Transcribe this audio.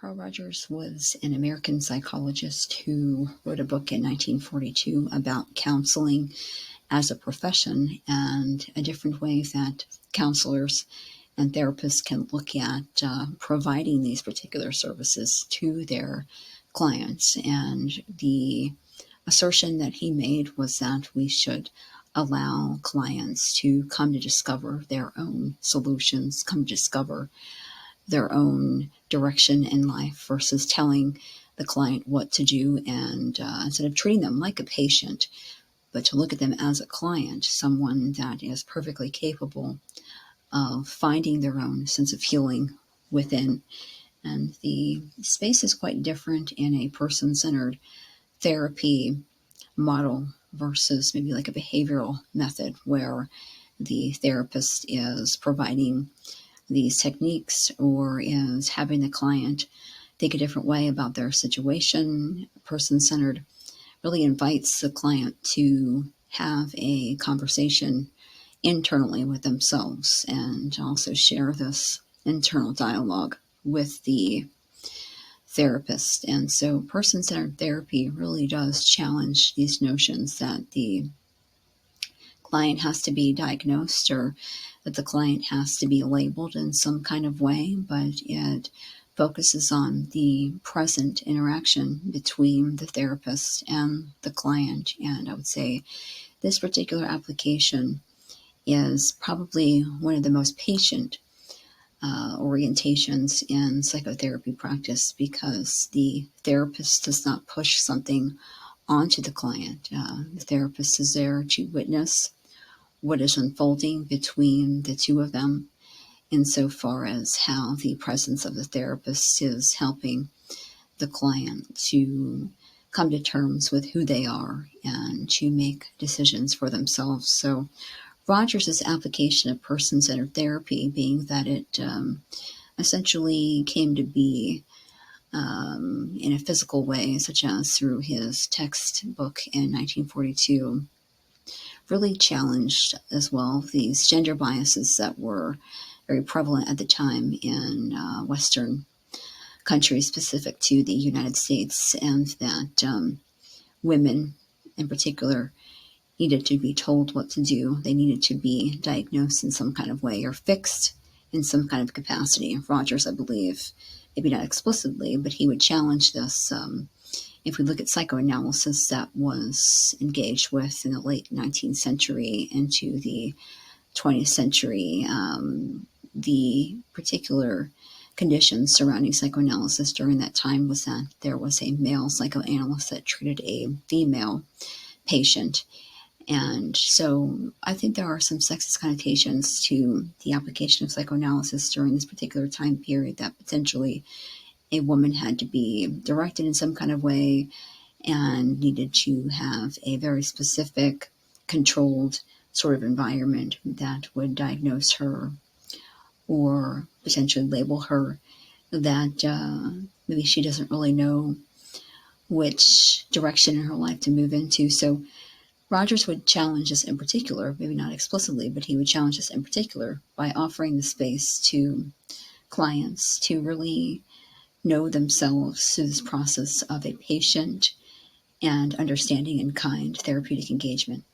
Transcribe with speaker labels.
Speaker 1: Carl Rogers was an American psychologist who wrote a book in 1942 about counseling as a profession and a different way that counselors and therapists can look at providing these particular services to their clients. And the assertion that he made was that we should allow clients to come to discover their own solutions, come to discover their own direction in life versus telling the client what to do, and instead of treating them like a patient, but to look at them as a client, someone that is perfectly capable of finding their own sense of healing within. And the space is quite different in a person-centered therapy model versus maybe like a behavioral method where the therapist is providing these techniques or is having the client think a different way about their situation. Person-centered really invites the client to have a conversation internally with themselves and also share this internal dialogue with the therapist. And so person-centered therapy really does challenge these notions that the client has to be diagnosed or that the client has to be labeled in some kind of way, but it focuses on the present interaction between the therapist and the client. And I would say this particular application is probably one of the most patient orientations in psychotherapy practice because the therapist does not push something onto the client. The therapist is there to witness what is unfolding between the two of them insofar as how the presence of the therapist is helping the client to come to terms with who they are and to make decisions for themselves. So Rogers' application of person-centered therapy being that it essentially came to be in a physical way, such as through his textbook in 1942, really challenged as well these gender biases that were very prevalent at the time in Western countries specific to the United States, and that women in particular needed to be told what to do. They needed to be diagnosed in some kind of way or fixed in some kind of capacity. Rogers, I believe, maybe not explicitly, but he would challenge this. If we look at psychoanalysis that was engaged with in the late 19th century into the 20th century, the particular conditions surrounding psychoanalysis during that time was that there was a male psychoanalyst that treated a female patient. And so I think there are some sexist connotations to the application of psychoanalysis during this particular time period, that potentially a woman had to be directed in some kind of way and needed to have a very specific, controlled sort of environment that would diagnose her or potentially label her, that maybe she doesn't really know which direction in her life to move into. So Rogers would challenge us in particular, maybe not explicitly, but he would challenge us in particular by offering the space to clients to really know themselves through this process of a patient and understanding and kind therapeutic engagement.